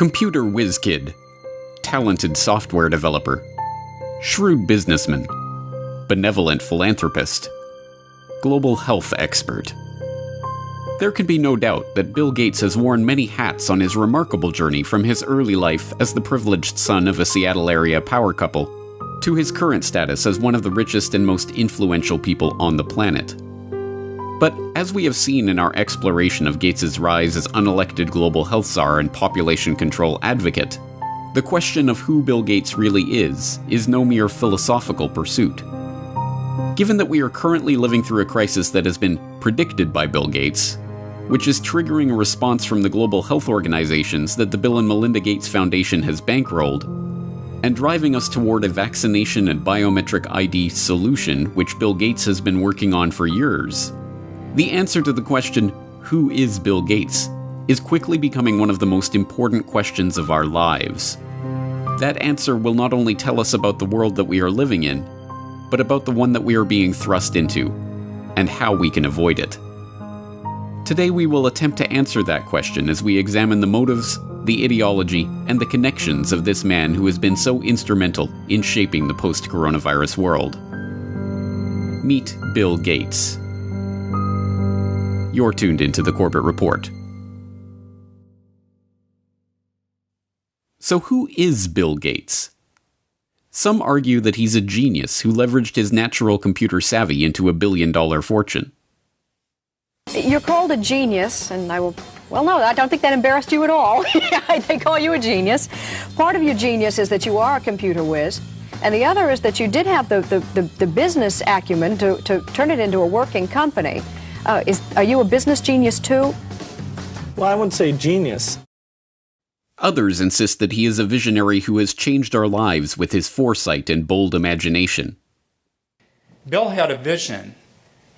Computer whiz kid, talented software developer, shrewd businessman, benevolent philanthropist, global health expert. There can be no doubt that Bill Gates has worn many hats on his remarkable journey from his early life as the privileged son of a Seattle area power couple to his current status as one of the richest and most influential people on the planet. But as we have seen in our exploration of Gates' rise as unelected global health czar and population control advocate, the question of who Bill Gates really is no mere philosophical pursuit. Given that we are currently living through a crisis that has been predicted by Bill Gates, which is triggering a response from the global health organizations that the Bill and Melinda Gates Foundation has bankrolled, and driving us toward a vaccination and biometric ID solution which Bill Gates has been working on for years, the answer to the question, who is Bill Gates, is quickly becoming one of the most important questions of our lives. That answer will not only tell us about the world that we are living in, but about the one that we are being thrust into, and how we can avoid it. Today we will attempt to answer that question as we examine the motives, the ideology, and the connections of this man who has been so instrumental in shaping the post-coronavirus world. Meet Bill Gates. You're tuned into the Corbett Report. So who is Bill Gates? Some argue that he's a genius who leveraged his natural computer savvy into a billion-dollar fortune. You're called a genius, and no, I don't think that embarrassed you at all. They call you a genius. Part of your genius is that you are a computer whiz, and the other is that you did have the business acumen to turn it into a working company. Are you a business genius too? Well, I wouldn't say genius. Others insist that he is a visionary who has changed our lives with his foresight and bold imagination. Bill had a vision,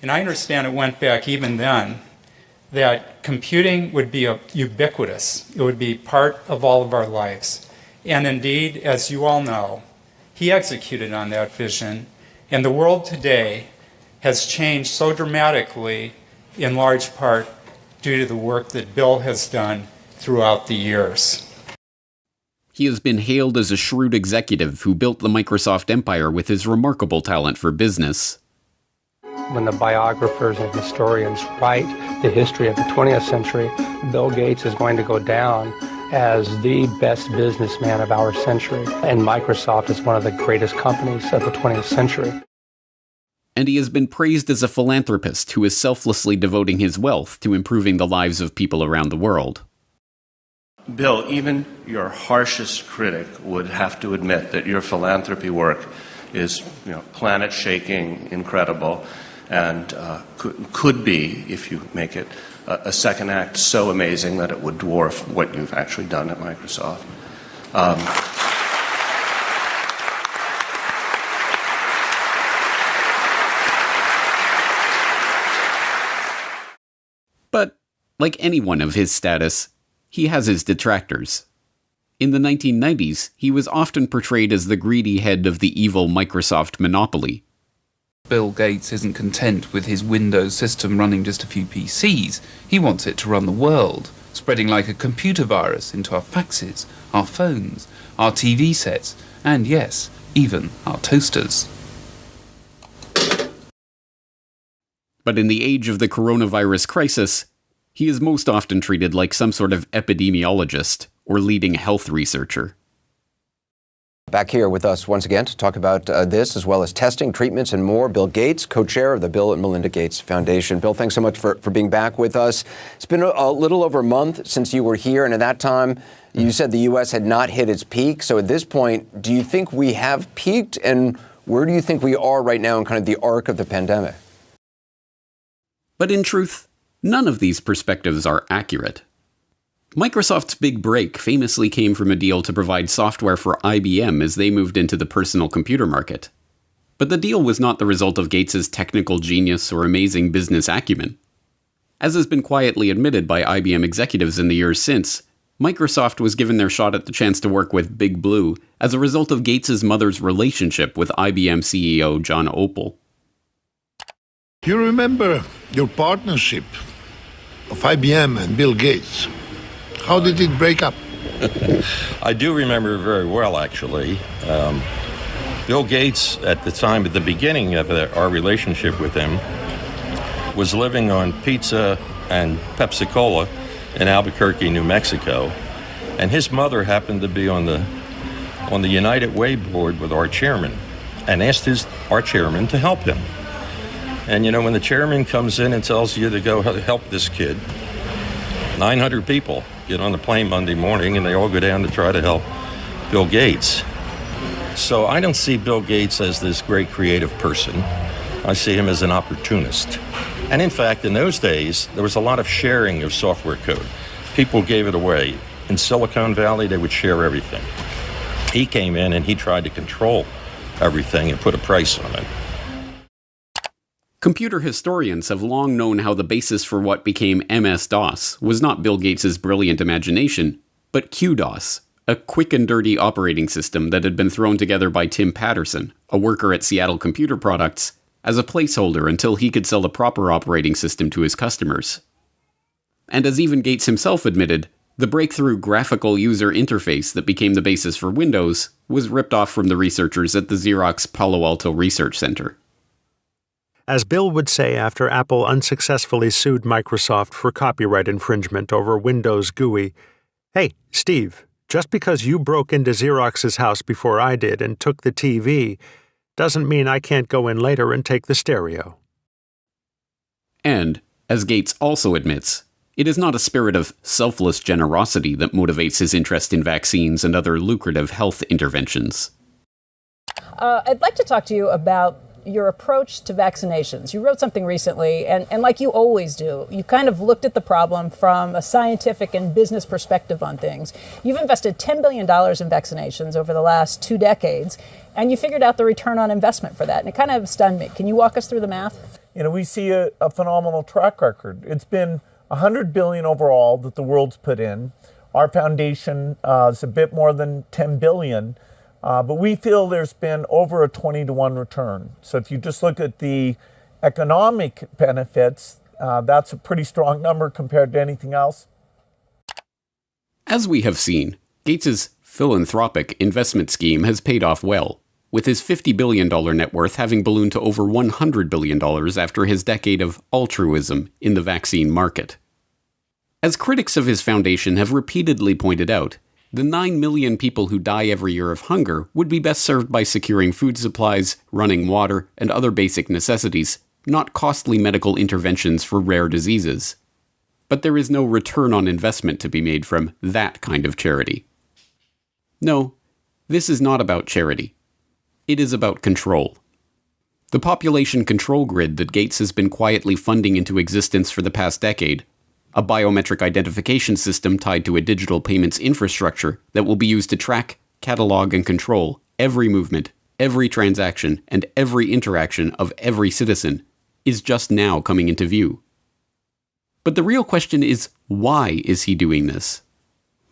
and I understand it went back even then, that computing would be ubiquitous. It would be part of all of our lives. And indeed, as you all know, he executed on that vision, and the world today has changed so dramatically, in large part due to the work that Bill has done throughout the years. He has been hailed as a shrewd executive who built the Microsoft empire with his remarkable talent for business. When the biographers and historians write the history of the 20th century, Bill Gates is going to go down as the best businessman of our century, and Microsoft is one of the greatest companies of the 20th century. And he has been praised as a philanthropist who is selflessly devoting his wealth to improving the lives of people around the world. Bill, even your harshest critic would have to admit that your philanthropy work is, planet-shaking, incredible, and could be, if you make it a second act, so amazing that it would dwarf what you've actually done at Microsoft. But, like anyone of his status, he has his detractors. In the 1990s, he was often portrayed as the greedy head of the evil Microsoft monopoly. Bill Gates isn't content with his Windows system running just a few PCs. He wants it to run the world, spreading like a computer virus into our faxes, our phones, our TV sets, and yes, even our toasters. But in the age of the coronavirus crisis, he is most often treated like some sort of epidemiologist or leading health researcher. Back here with us once again to talk about this, as well as testing, treatments, and more, Bill Gates, co-chair of the Bill and Melinda Gates Foundation. Bill, thanks so much for being back with us. It's been a little over a month since you were here, and at that time, you said the U.S. had not hit its peak. So at this point, do you think we have peaked, and where do you think we are right now in kind of the arc of the pandemic? But in truth, none of these perspectives are accurate. Microsoft's big break famously came from a deal to provide software for IBM as they moved into the personal computer market. But the deal was not the result of Gates' technical genius or amazing business acumen. As has been quietly admitted by IBM executives in the years since, Microsoft was given their shot at the chance to work with Big Blue as a result of Gates' mother's relationship with IBM CEO John Opel. You remember your partnership of IBM and Bill Gates. How did it break up? I do remember very well, actually. Bill Gates, at the beginning of our relationship with him, was living on pizza and Pepsi-Cola in Albuquerque, New Mexico. And his mother happened to be on the United Way board with our chairman and asked our chairman to help him. And, when the chairman comes in and tells you to go help this kid, 900 people get on the plane Monday morning and they all go down to try to help Bill Gates. So I don't see Bill Gates as this great creative person. I see him as an opportunist. And in fact, in those days, there was a lot of sharing of software code. People gave it away. In Silicon Valley, they would share everything. He came in and he tried to control everything and put a price on it. Computer historians have long known how the basis for what became MS-DOS was not Bill Gates' brilliant imagination, but QDOS, a quick and dirty operating system that had been thrown together by Tim Patterson, a worker at Seattle Computer Products, as a placeholder until he could sell the proper operating system to his customers. And as even Gates himself admitted, the breakthrough graphical user interface that became the basis for Windows was ripped off from the researchers at the Xerox Palo Alto Research Center. As Bill would say after Apple unsuccessfully sued Microsoft for copyright infringement over Windows GUI, "Hey, Steve, just because you broke into Xerox's house before I did and took the TV doesn't mean I can't go in later and take the stereo." And, as Gates also admits, it is not a spirit of selfless generosity that motivates his interest in vaccines and other lucrative health interventions. I'd like to talk to you about your approach to vaccinations. You wrote something recently, and like you always do, you kind of looked at the problem from a scientific and business perspective on things. You've invested $10 billion in vaccinations over the last 2 decades, and you figured out the return on investment for that, and it kind of stunned me. Can you walk us through the math? We see a phenomenal track record. It's been $100 billion overall that the world's put in. Our foundation is a bit more than $10 billion. But we feel there's been over a 20-to-1 return. So if you just look at the economic benefits, that's a pretty strong number compared to anything else. As we have seen, Gates's philanthropic investment scheme has paid off well, with his $50 billion net worth having ballooned to over $100 billion after his decade of altruism in the vaccine market. As critics of his foundation have repeatedly pointed out, the 9 million people who die every year of hunger would be best served by securing food supplies, running water, and other basic necessities, not costly medical interventions for rare diseases. But there is no return on investment to be made from that kind of charity. No, this is not about charity. It is about control. The population control grid that Gates has been quietly funding into existence for the past decade, a biometric identification system tied to a digital payments infrastructure that will be used to track, catalog, and control every movement, every transaction, and every interaction of every citizen, is just now coming into view. But the real question is, why is he doing this?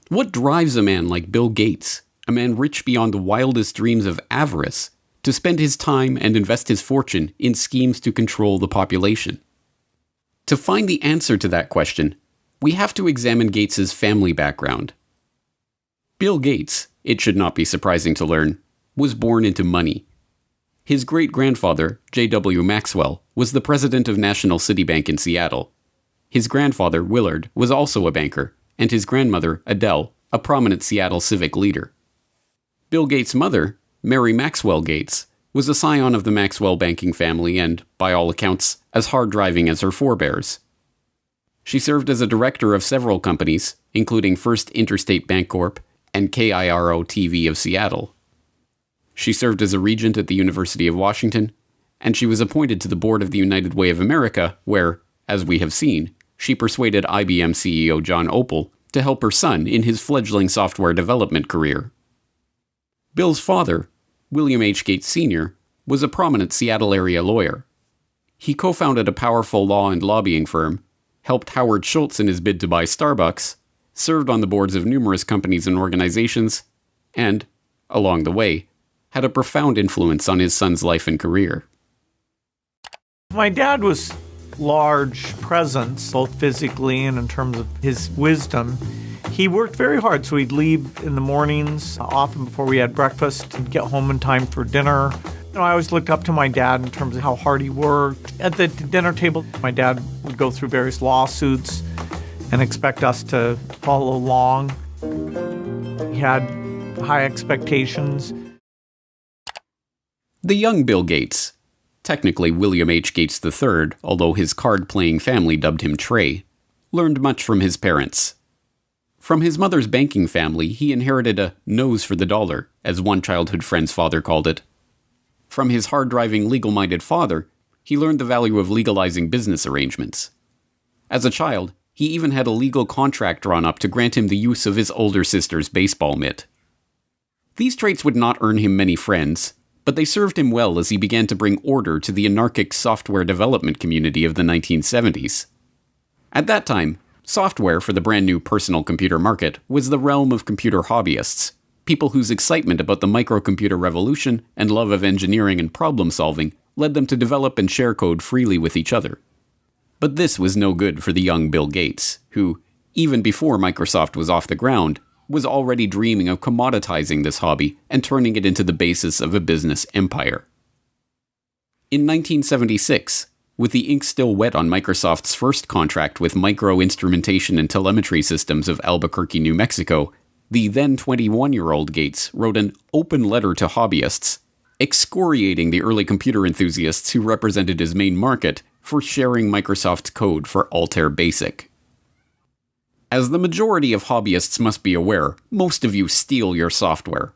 What drives a man like Bill Gates, a man rich beyond the wildest dreams of avarice, to spend his time and invest his fortune in schemes to control the population? To find the answer to that question, we have to examine Gates's family background. Bill Gates, it should not be surprising to learn, was born into money. His great-grandfather, J.W. Maxwell, was the president of National City Bank in Seattle. His grandfather, Willard, was also a banker, and his grandmother, Adele, a prominent Seattle civic leader. Bill Gates' mother, Mary Maxwell Gates, was a scion of the Maxwell banking family and, by all accounts, as hard-driving as her forebears. She served as a director of several companies, including First Interstate Bancorp and KIRO-TV of Seattle. She served as a regent at the University of Washington, and she was appointed to the board of the United Way of America, where, as we have seen, she persuaded IBM CEO John Opel to help her son in his fledgling software development career. Bill's father, William H. Gates Sr., was a prominent Seattle area lawyer. He co-founded a powerful law and lobbying firm, helped Howard Schultz in his bid to buy Starbucks, served on the boards of numerous companies and organizations, and, along the way, had a profound influence on his son's life and career. My dad was large presence, both physically and in terms of his wisdom. He worked very hard, so he'd leave in the mornings, often before we had breakfast, and get home in time for dinner. I always looked up to my dad in terms of how hard he worked. At the dinner table, my dad would go through various lawsuits and expect us to follow along. He had high expectations. The young Bill Gates, technically William H. Gates III, although his card-playing family dubbed him Trey, learned much from his parents. From his mother's banking family, he inherited a nose for the dollar, as one childhood friend's father called it. From his hard-driving, legal-minded father, he learned the value of legalizing business arrangements. As a child, he even had a legal contract drawn up to grant him the use of his older sister's baseball mitt. These traits would not earn him many friends, but they served him well as he began to bring order to the anarchic software development community of the 1970s. At that time, software for the brand new personal computer market was the realm of computer hobbyists, people whose excitement about the microcomputer revolution and love of engineering and problem solving led them to develop and share code freely with each other. But this was no good for the young Bill Gates, who, even before Microsoft was off the ground, was already dreaming of commoditizing this hobby and turning it into the basis of a business empire. In 1976, with the ink still wet on Microsoft's first contract with Micro Instrumentation and Telemetry Systems of Albuquerque, New Mexico, the then 21-year-old Gates wrote an open letter to hobbyists, excoriating the early computer enthusiasts who represented his main market for sharing Microsoft's code for Altair Basic. As the majority of hobbyists must be aware, most of you steal your software.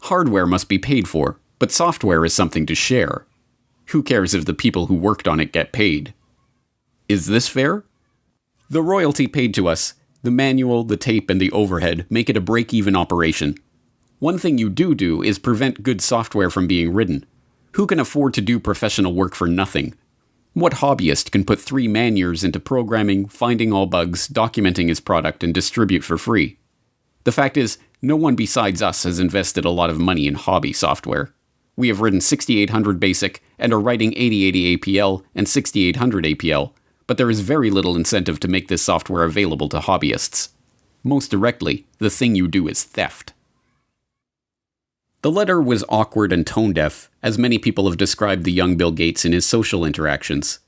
Hardware must be paid for, but software is something to share. Who cares if the people who worked on it get paid? Is this fair? The royalty paid to us, the manual, the tape, and the overhead make it a break-even operation. One thing you do is prevent good software from being written. Who can afford to do professional work for nothing? What hobbyist can put 3 man-years into programming, finding all bugs, documenting his product, and distribute for free? The fact is, no one besides us has invested a lot of money in hobby software. We have written 6800 BASIC and are writing 8080 APL and 6800 APL, but there is very little incentive to make this software available to hobbyists. Most directly, the thing you do is theft. The letter was awkward and tone-deaf, as many people have described the young Bill Gates in his social interactions.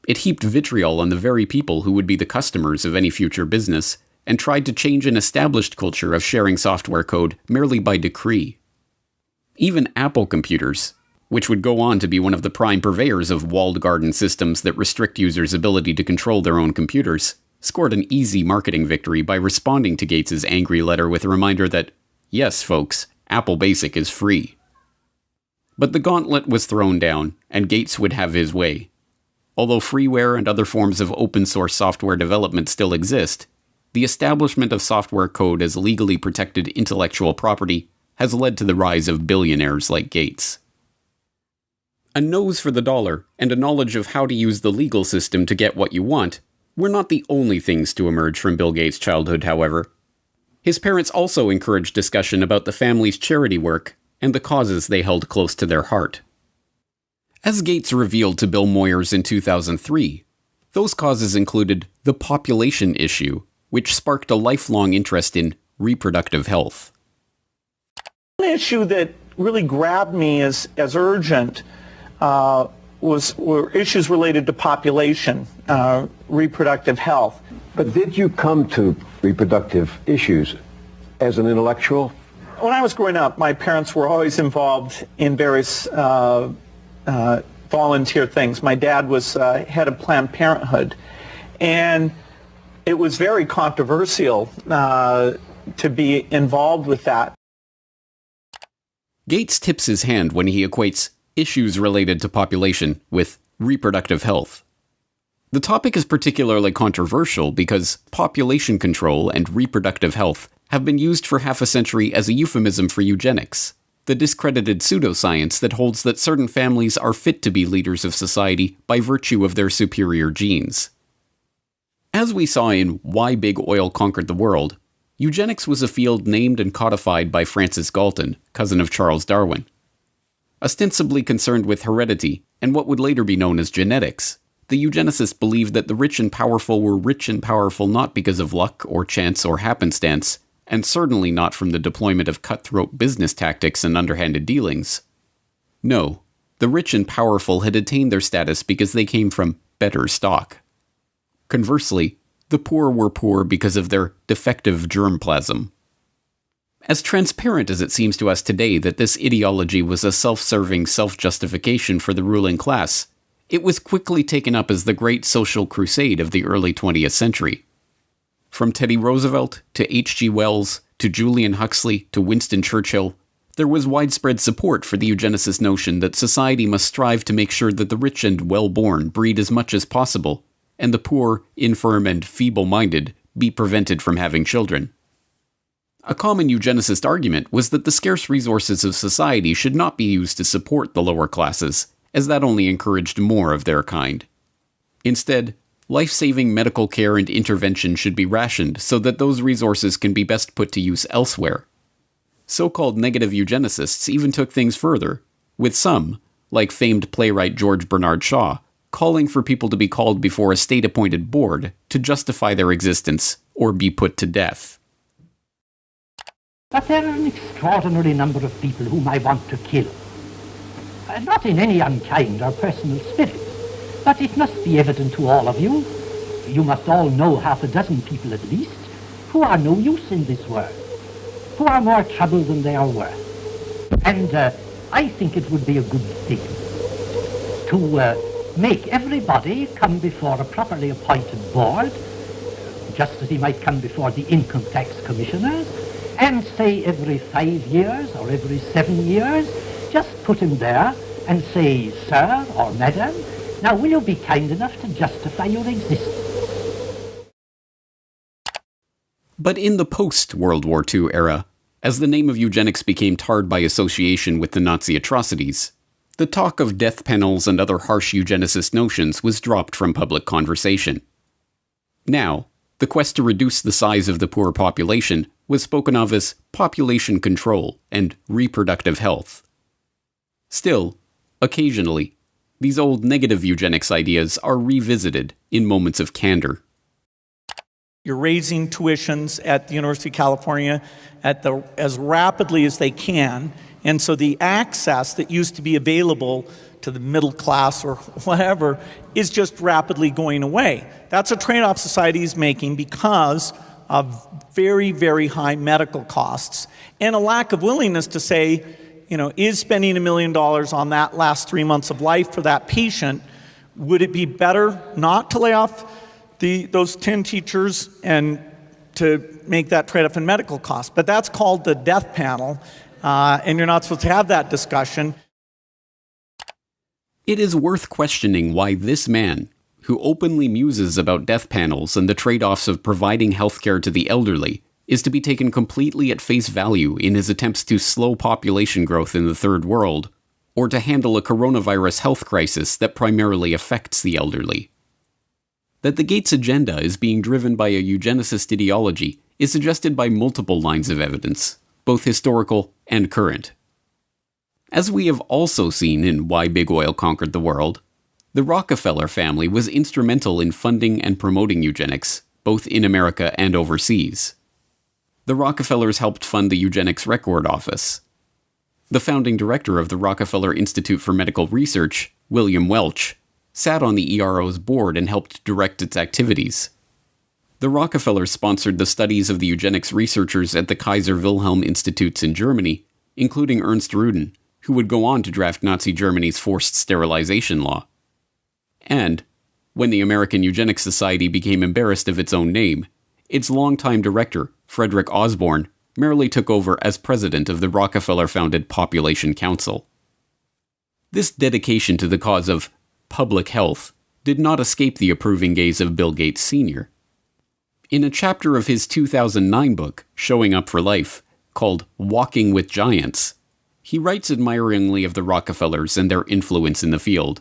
It heaped vitriol on the very people who would be the customers of any future business, and tried to change an established culture of sharing software code merely by decree. Even Apple computers, which would go on to be one of the prime purveyors of walled garden systems that restrict users' ability to control their own computers, scored an easy marketing victory by responding to Gates's angry letter with a reminder that, yes, folks, Apple Basic is free. But the gauntlet was thrown down, and Gates would have his way. Although freeware and other forms of open-source software development still exist, the establishment of software code as legally protected intellectual property has led to the rise of billionaires like Gates. A nose for the dollar and a knowledge of how to use the legal system to get what you want were not the only things to emerge from Bill Gates' childhood, however. His parents also encouraged discussion about the family's charity work and the causes they held close to their heart. As Gates revealed to Bill Moyers in 2003, those causes included the population issue, which sparked a lifelong interest in reproductive health. One issue that really grabbed me as urgent were issues related to population, reproductive health. But did you come to reproductive issues as an intellectual? When I was growing up, my parents were always involved in various volunteer things. My dad was head of Planned Parenthood, and it was very controversial to be involved with that. Gates tips his hand when he equates issues related to population with reproductive health. The topic is particularly controversial because population control and reproductive health have been used for half a century as a euphemism for eugenics, the discredited pseudoscience that holds that certain families are fit to be leaders of society by virtue of their superior genes. As we saw in Why Big Oil Conquered the World, eugenics was a field named and codified by Francis Galton, cousin of Charles Darwin. Ostensibly concerned with heredity and what would later be known as genetics, the eugenicists believed that the rich and powerful were rich and powerful not because of luck or chance or happenstance, and certainly not from the deployment of cutthroat business tactics and underhanded dealings. No, the rich and powerful had attained their status because they came from better stock. Conversely, the poor were poor because of their defective germplasm. As transparent as it seems to us today that this ideology was a self-serving self-justification for the ruling class, it was quickly taken up as the great social crusade of the early 20th century. From Teddy Roosevelt to H.G. Wells to Julian Huxley to Winston Churchill, there was widespread support for the eugenicist notion that society must strive to make sure that the rich and well-born breed as much as possible, and the poor, infirm, and feeble-minded be prevented from having children. A common eugenicist argument was that the scarce resources of society should not be used to support the lower classes, as that only encouraged more of their kind. Instead, life-saving medical care and intervention should be rationed so that those resources can be best put to use elsewhere. So-called negative eugenicists even took things further, with some, like famed playwright George Bernard Shaw, calling for people to be called before a state-appointed board to justify their existence or be put to death. But there are an extraordinary number of people whom I want to kill. Not in any unkind or personal spirit, but it must be evident to all of you, you must all know half a dozen people at least, who are no use in this world, who are more trouble than they are worth. And I think it would be a good thing to make everybody come before a properly appointed board, just as he might come before the income tax commissioners, and say every 5 years or every 7 years, just put him there and say, sir or madam, now will you be kind enough to justify your existence? But in the post-World War II era, as the name of eugenics became tarred by association with the Nazi atrocities, the talk of death panels and other harsh eugenicist notions was dropped from public conversation. Now, the quest to reduce the size of the poor population was spoken of as population control and reproductive health. Still, occasionally, these old negative eugenics ideas are revisited in moments of candor. You're raising tuitions at the University of California as rapidly as they can, and so the access that used to be available to the middle class or whatever is just rapidly going away. That's a trade-off society is making because of very, very high medical costs and a lack of willingness to say, is spending $1 million on that last 3 months of life for that patient, would it be better not to lay off those 10 teachers and to make that trade-off in medical costs? But that's called the death panel, and you're not supposed to have that discussion. It is worth questioning why this man, who openly muses about death panels and the trade-offs of providing healthcare to the elderly, is to be taken completely at face value in his attempts to slow population growth in the Third World, or to handle a coronavirus health crisis that primarily affects the elderly. That the Gates agenda is being driven by a eugenicist ideology is suggested by multiple lines of evidence, both historical and current. As we have also seen in Why Big Oil Conquered the World, the Rockefeller family was instrumental in funding and promoting eugenics, both in America and overseas. The Rockefellers helped fund the Eugenics Record Office. The founding director of the Rockefeller Institute for Medical Research, William Welch, sat on the ERO's board and helped direct its activities. The Rockefellers sponsored the studies of the eugenics researchers at the Kaiser Wilhelm Institutes in Germany, including Ernst Rudin, who would go on to draft Nazi Germany's forced sterilization law. And, when the American Eugenics Society became embarrassed of its own name, its longtime director, Frederick Osborne, merely took over as president of the Rockefeller-founded Population Council. This dedication to the cause of public health did not escape the approving gaze of Bill Gates Sr. In a chapter of his 2009 book, Showing Up for Life, called Walking with Giants, he writes admiringly of the Rockefellers and their influence in the field.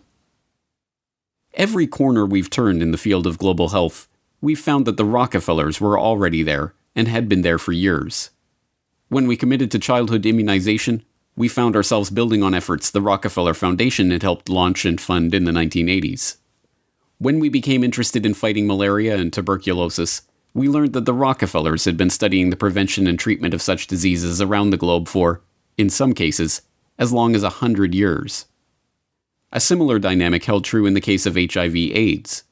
Every corner we've turned in the field of global health, we've found that the Rockefellers were already there and had been there for years. When we committed to childhood immunization, we found ourselves building on efforts the Rockefeller Foundation had helped launch and fund in the 1980s. When we became interested in fighting malaria and tuberculosis, we learned that the Rockefellers had been studying the prevention and treatment of such diseases around the globe for, in some cases, as long as 100 years. A similar dynamic held true in the case of HIV/AIDS.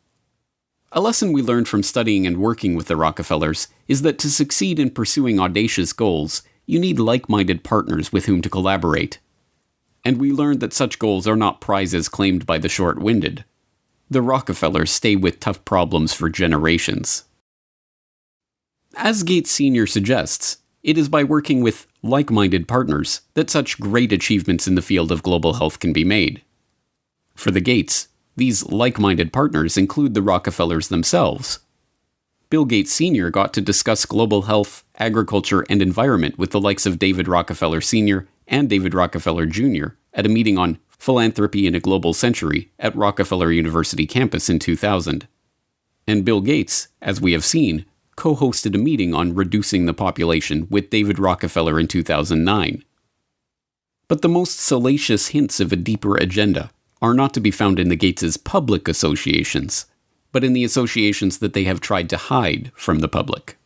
A lesson we learned from studying and working with the Rockefellers is that to succeed in pursuing audacious goals, you need like-minded partners with whom to collaborate. And we learned that such goals are not prizes claimed by the short-winded. The Rockefellers stay with tough problems for generations. As Gates Sr. suggests, it is by working with like-minded partners that such great achievements in the field of global health can be made. For the Gates, these like-minded partners include the Rockefellers themselves. Bill Gates Sr. got to discuss global health, agriculture, and environment with the likes of David Rockefeller Sr. and David Rockefeller Jr. at a meeting on Philanthropy in a Global Century at Rockefeller University campus in 2000. And Bill Gates, as we have seen, co-hosted a meeting on reducing the population with David Rockefeller in 2009. But the most salacious hints of a deeper agenda are not to be found in the Gates' public associations, but in the associations that they have tried to hide from the public.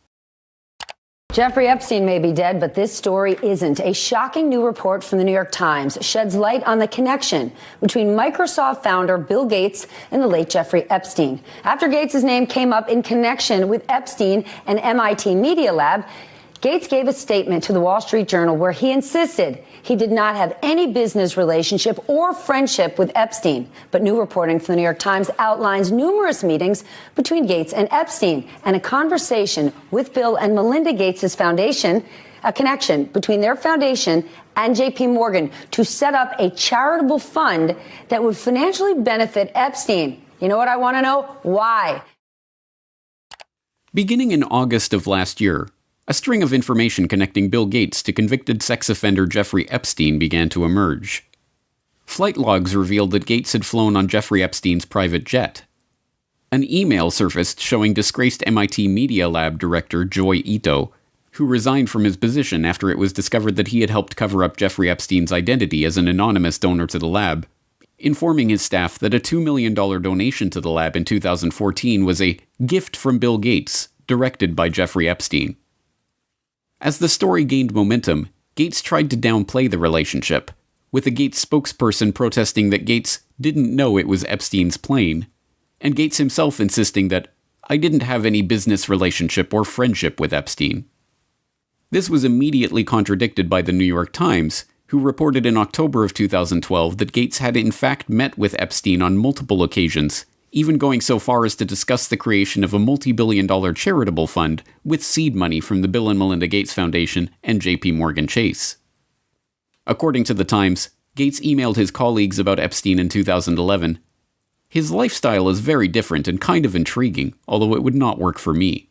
Jeffrey Epstein may be dead, but this story isn't. A shocking new report from the New York Times sheds light on the connection between Microsoft founder Bill Gates and the late Jeffrey Epstein. After Gates' name came up in connection with Epstein and MIT Media Lab, Gates gave a statement to the Wall Street Journal where he insisted he did not have any business relationship or friendship with Epstein. But new reporting from the New York Times outlines numerous meetings between Gates and Epstein and a conversation with Bill and Melinda Gates' foundation, a connection between their foundation and J.P. Morgan to set up a charitable fund that would financially benefit Epstein. You know what I want to know? Why? Beginning in August of last year, a string of information connecting Bill Gates to convicted sex offender Jeffrey Epstein began to emerge. Flight logs revealed that Gates had flown on Jeffrey Epstein's private jet. An email surfaced showing disgraced MIT Media Lab director Joi Ito, who resigned from his position after it was discovered that he had helped cover up Jeffrey Epstein's identity as an anonymous donor to the lab, informing his staff that a $2 million donation to the lab in 2014 was a gift from Bill Gates, directed by Jeffrey Epstein. As the story gained momentum, Gates tried to downplay the relationship, with a Gates spokesperson protesting that Gates didn't know it was Epstein's plane, and Gates himself insisting that, "I didn't have any business relationship or friendship with Epstein." This was immediately contradicted by the New York Times, who reported in October of 2012 that Gates had in fact met with Epstein on multiple occasions, even going so far as to discuss the creation of a multi-billion-dollar charitable fund with seed money from the Bill and Melinda Gates Foundation and J.P. Morgan Chase. According to the Times, Gates emailed his colleagues about Epstein in 2011. "His lifestyle is very different and kind of intriguing, although it would not work for me."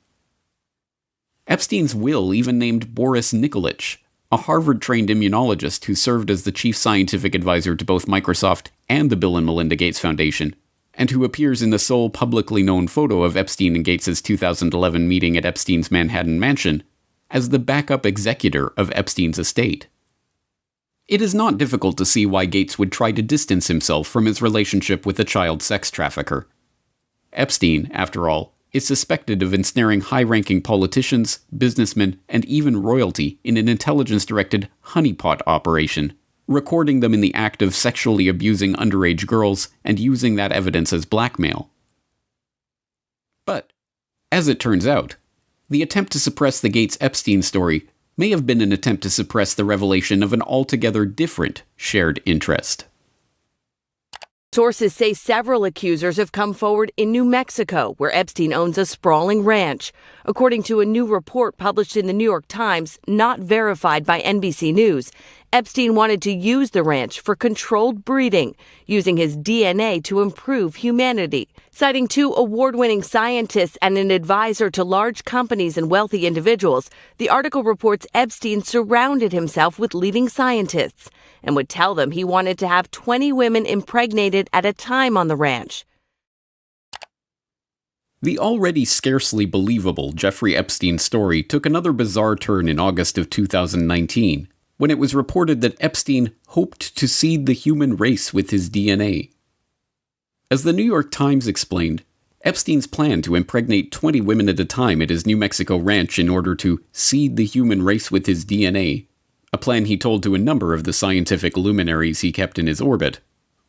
Epstein's will even named Boris Nikolic, a Harvard-trained immunologist who served as the chief scientific advisor to both Microsoft and the Bill and Melinda Gates Foundation, and who appears in the sole publicly known photo of Epstein and Gates' 2011 meeting at Epstein's Manhattan mansion, as the backup executor of Epstein's estate. It is not difficult to see why Gates would try to distance himself from his relationship with a child sex trafficker. Epstein, after all, is suspected of ensnaring high-ranking politicians, businessmen, and even royalty in an intelligence-directed honeypot operation, recording them in the act of sexually abusing underage girls and using that evidence as blackmail. But, as it turns out, the attempt to suppress the Gates-Epstein story may have been an attempt to suppress the revelation of an altogether different shared interest. Sources say several accusers have come forward in New Mexico, where Epstein owns a sprawling ranch. According to a new report published in the New York Times, not verified by NBC News, Epstein wanted to use the ranch for controlled breeding, using his DNA to improve humanity. Citing 2 award-winning scientists and an advisor to large companies and wealthy individuals, the article reports Epstein surrounded himself with leading scientists and would tell them he wanted to have 20 women impregnated at a time on the ranch. The already scarcely believable Jeffrey Epstein story took another bizarre turn in August of 2019, when it was reported that Epstein hoped to seed the human race with his DNA. As the New York Times explained, Epstein's plan to impregnate 20 women at a time at his New Mexico ranch in order to seed the human race with his DNA, a plan he told to a number of the scientific luminaries he kept in his orbit,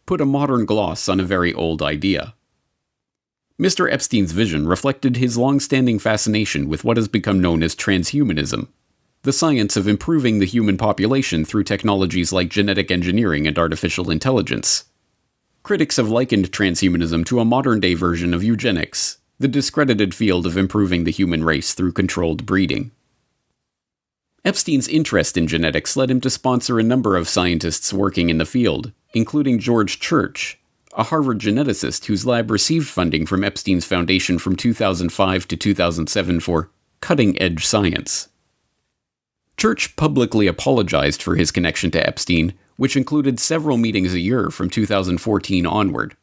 put a modern gloss on a very old idea. Mr. Epstein's vision reflected his long-standing fascination with what has become known as transhumanism, the science of improving the human population through technologies like genetic engineering and artificial intelligence. Critics have likened transhumanism to a modern-day version of eugenics, the discredited field of improving the human race through controlled breeding. Epstein's interest in genetics led him to sponsor a number of scientists working in the field, including George Church, a Harvard geneticist whose lab received funding from Epstein's foundation from 2005 to 2007 for cutting-edge science. Church publicly apologized for his connection to Epstein, which included several meetings a year from 2014 onward.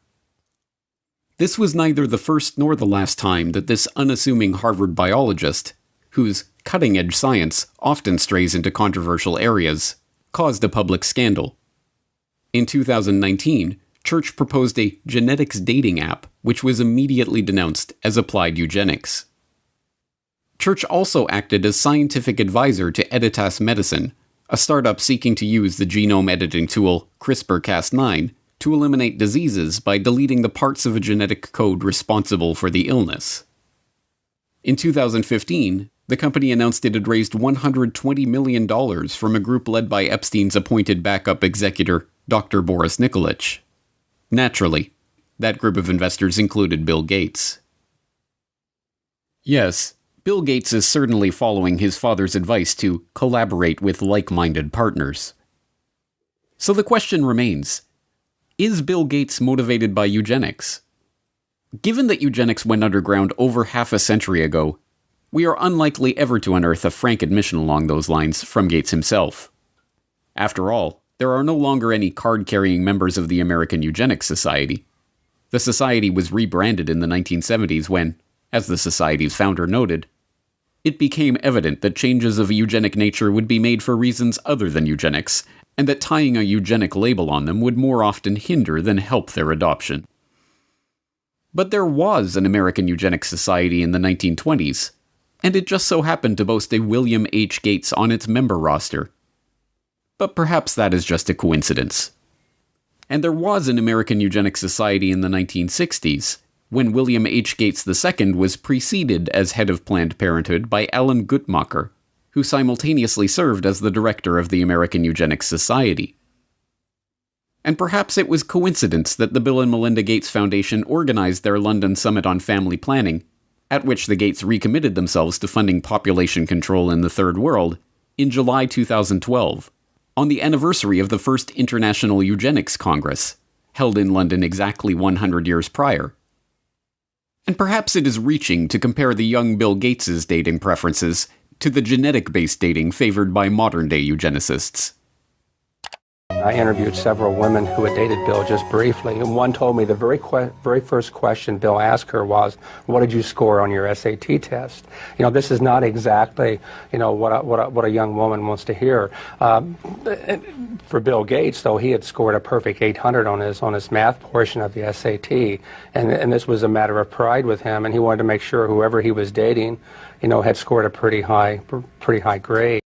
This was neither the first nor the last time that this unassuming Harvard biologist, whose cutting-edge science often strays into controversial areas, caused a public scandal. In 2019, Church proposed a genetics dating app, which was immediately denounced as applied eugenics. Church also acted as scientific advisor to Editas Medicine, a startup seeking to use the genome editing tool CRISPR-Cas9 to eliminate diseases by deleting the parts of a genetic code responsible for the illness. In 2015, the company announced it had raised $120 million from a group led by Epstein's appointed backup executor, Dr. Boris Nikolic. Naturally, that group of investors included Bill Gates. Yes, Bill Gates is certainly following his father's advice to collaborate with like-minded partners. So the question remains, is Bill Gates motivated by eugenics? Given that eugenics went underground over half a century ago, we are unlikely ever to unearth a frank admission along those lines from Gates himself. After all, there are no longer any card-carrying members of the American Eugenics Society. The society was rebranded in the 1970s when, as the society's founder noted, it became evident that changes of a eugenic nature would be made for reasons other than eugenics, and that tying a eugenic label on them would more often hinder than help their adoption. But there was an American Eugenics Society in the 1920s, and it just so happened to boast a William H. Gates on its member roster. But perhaps that is just a coincidence. And there was an American Eugenics Society in the 1960s, when William H. Gates II was preceded as head of Planned Parenthood by Alan Guttmacher, who simultaneously served as the director of the American Eugenics Society. And perhaps it was coincidence that the Bill and Melinda Gates Foundation organized their London Summit on Family Planning, at which the Gates recommitted themselves to funding population control in the Third World, in July 2012, on the anniversary of the first International Eugenics Congress, held in London exactly 100 years prior. And perhaps it is reaching to compare the young Bill Gates' dating preferences to the genetic-based dating favored by modern-day eugenicists. I interviewed several women who had dated Bill just briefly, and one told me the very first question Bill asked her was, "What did you score on your SAT test?" You know, this is not exactly, you know, what a young woman wants to hear. For Bill Gates, though, he had scored a perfect 800 on his math portion of the SAT, and this was a matter of pride with him, and he wanted to make sure whoever he was dating, you know, had scored a pretty high grade.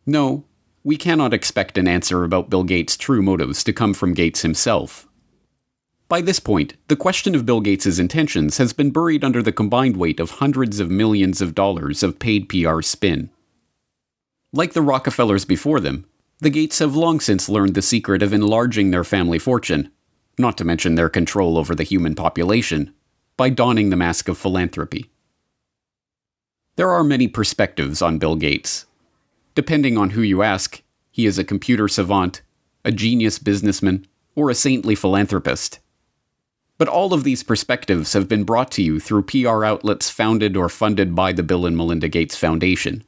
No. We cannot expect an answer about Bill Gates' true motives to come from Gates himself. By this point, the question of Bill Gates' intentions has been buried under the combined weight of hundreds of millions of dollars of paid PR spin. Like the Rockefellers before them, the Gates have long since learned the secret of enlarging their family fortune, not to mention their control over the human population, by donning the mask of philanthropy. There are many perspectives on Bill Gates. Depending on who you ask, he is a computer savant, a genius businessman, or a saintly philanthropist. But all of these perspectives have been brought to you through PR outlets founded or funded by the Bill and Melinda Gates Foundation.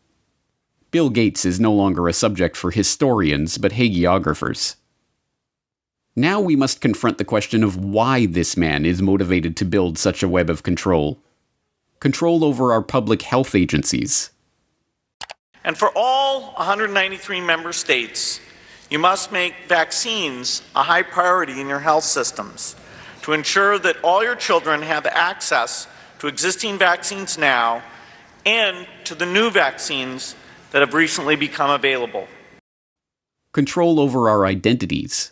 Bill Gates is no longer a subject for historians, but hagiographers. Now we must confront the question of why this man is motivated to build such a web of control. Control over our public health agencies. And for all 193 member states, You must make vaccines a high priority in your health systems to ensure that all your children have access to existing vaccines now and to the new vaccines that have recently become available. Control over our identities.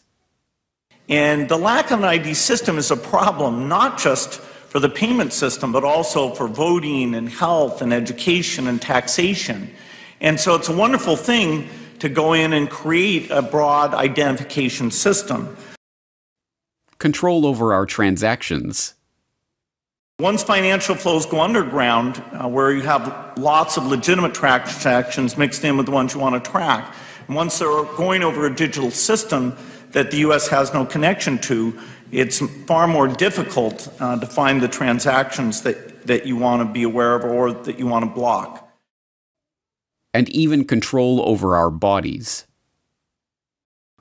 And the lack of an ID system is a problem, not just for the payment system, but also for voting and health and education and taxation. And so it's a wonderful thing to go in and create a broad identification system. Control over our transactions. Once financial flows go underground, where you have lots of legitimate transactions mixed in with the ones you want to track, and once they're going over a digital system that the U.S. has no connection to, it's far more difficult to find the transactions that you want to be aware of or that you want to block. And even control over our bodies.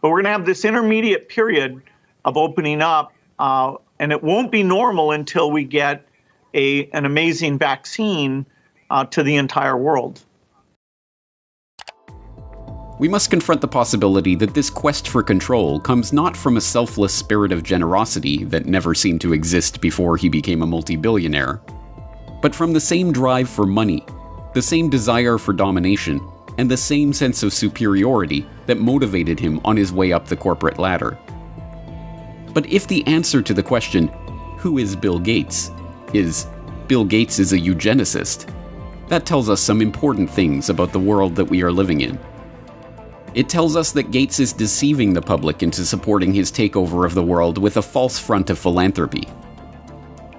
But we're going to have this intermediate period of opening up, and it won't be normal until we get an amazing vaccine to the entire world. We must confront the possibility that this quest for control comes not from a selfless spirit of generosity that never seemed to exist before he became a multi-billionaire, but from the same drive for money, the same desire for domination, and the same sense of superiority that motivated him on his way up the corporate ladder. But if the answer to the question, who is Bill Gates, is Bill Gates is a eugenicist, that tells us some important things about the world that we are living in. It tells us that Gates is deceiving the public into supporting his takeover of the world with a false front of philanthropy.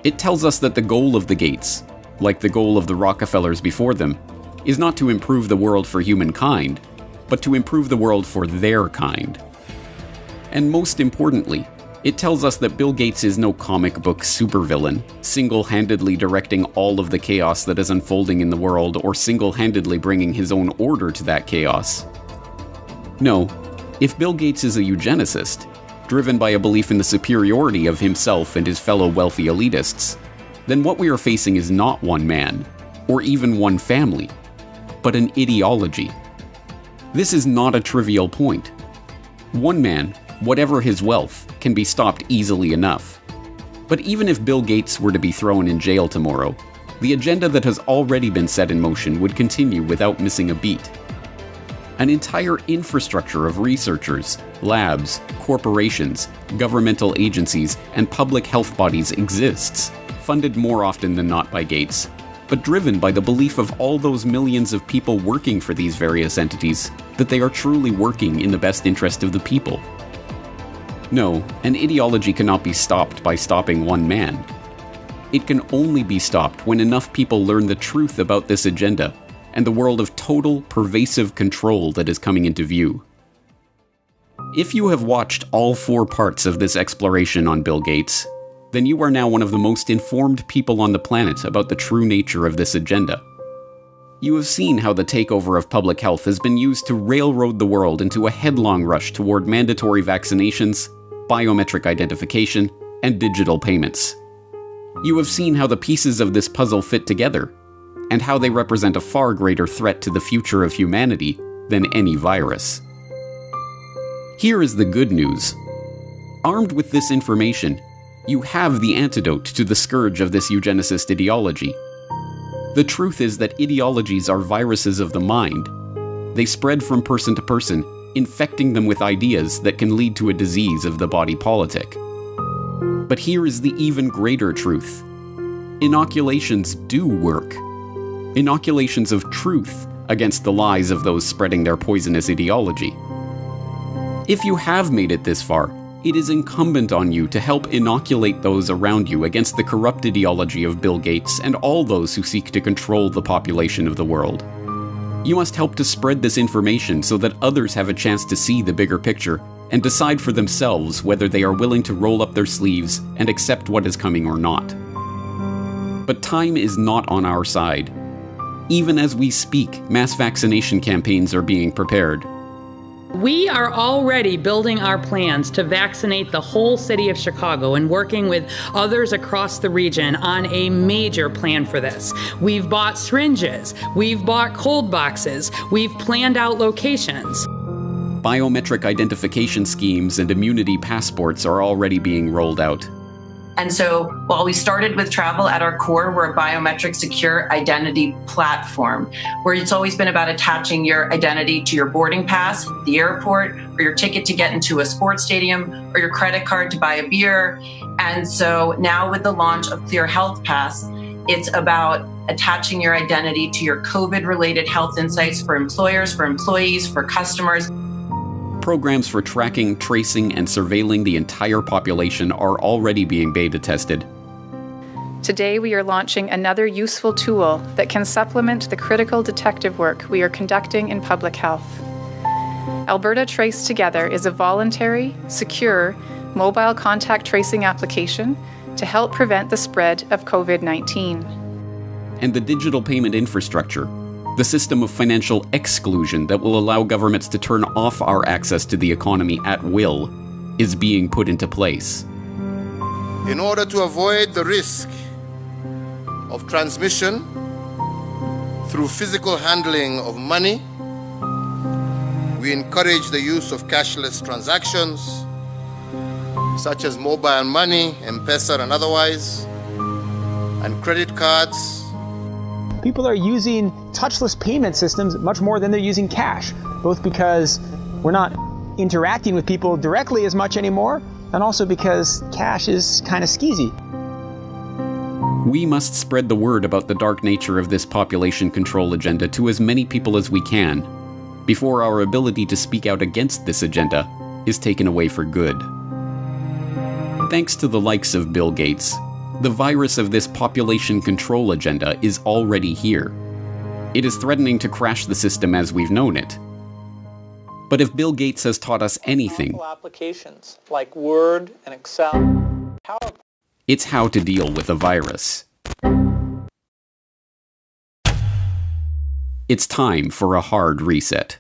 It tells us that the goal of the Gates, like the goal of the Rockefellers before them, is not to improve the world for humankind, but to improve the world for their kind. And most importantly, it tells us that Bill Gates is no comic book supervillain, single-handedly directing all of the chaos that is unfolding in the world or single-handedly bringing his own order to that chaos. No, if Bill Gates is a eugenicist, driven by a belief in the superiority of himself and his fellow wealthy elitists, then what we are facing is not one man, or even one family, but an ideology. This is not a trivial point. One man, whatever his wealth, can be stopped easily enough. But even if Bill Gates were to be thrown in jail tomorrow, the agenda that has already been set in motion would continue without missing a beat. An entire infrastructure of researchers, labs, corporations, governmental agencies, and public health bodies exists, funded more often than not by Gates, but driven by the belief of all those millions of people working for these various entities that they are truly working in the best interest of the people. No, an ideology cannot be stopped by stopping one man. It can only be stopped when enough people learn the truth about this agenda and the world of total, pervasive control that is coming into view. If you have watched all 4 parts of this exploration on Bill Gates, then you are now one of the most informed people on the planet about the true nature of this agenda. You have seen how the takeover of public health has been used to railroad the world into a headlong rush toward mandatory vaccinations, biometric identification, and digital payments. You have seen how the pieces of this puzzle fit together, and how they represent a far greater threat to the future of humanity than any virus. Here is the good news. Armed with this information, you have the antidote to the scourge of this eugenicist ideology. The truth is that ideologies are viruses of the mind. They spread from person to person, infecting them with ideas that can lead to a disease of the body politic. But here is the even greater truth. Inoculations do work. Inoculations of truth against the lies of those spreading their poisonous ideology. If you have made it this far, it is incumbent on you to help inoculate those around you against the corrupt ideology of Bill Gates and all those who seek to control the population of the world. You must help to spread this information so that others have a chance to see the bigger picture and decide for themselves whether they are willing to roll up their sleeves and accept what is coming or not. But time is not on our side. Even as we speak, mass vaccination campaigns are being prepared. We are already building our plans to vaccinate the whole city of Chicago and working with others across the region on a major plan for this. We've bought syringes, we've bought cold boxes, we've planned out locations. Biometric identification schemes and immunity passports are already being rolled out. And so while we started with travel at our core, we're a biometric secure identity platform where it's always been about attaching your identity to your boarding pass at the airport, or your ticket to get into a sports stadium, or your credit card to buy a beer. And so now with the launch of Clear Health Pass, it's about attaching your identity to your COVID-related health insights for employers, for employees, for customers. Programs for tracking, tracing, and surveilling the entire population are already being beta tested. Today, we are launching another useful tool that can supplement the critical detective work we are conducting in public health. Alberta Trace Together is a voluntary, secure, mobile contact tracing application to help prevent the spread of COVID-19. And the digital payment infrastructure, the system of financial exclusion that will allow governments to turn off our access to the economy at will, is being put into place. In order to avoid the risk of transmission through physical handling of money, we encourage the use of cashless transactions, such as mobile money, M-Pesa and otherwise, and credit cards. People are using touchless payment systems much more than they're using cash, both because we're not interacting with people directly as much anymore, and also because cash is kind of skeezy. We must spread the word about the dark nature of this population control agenda to as many people as we can, before our ability to speak out against this agenda is taken away for good. Thanks to the likes of Bill Gates, the virus of this population control agenda is already here. It is threatening to crash the system as we've known it. But if Bill Gates has taught us anything, Applications like Word and Excel, PowerPoint. It's how to deal with a virus. It's time for a hard reset.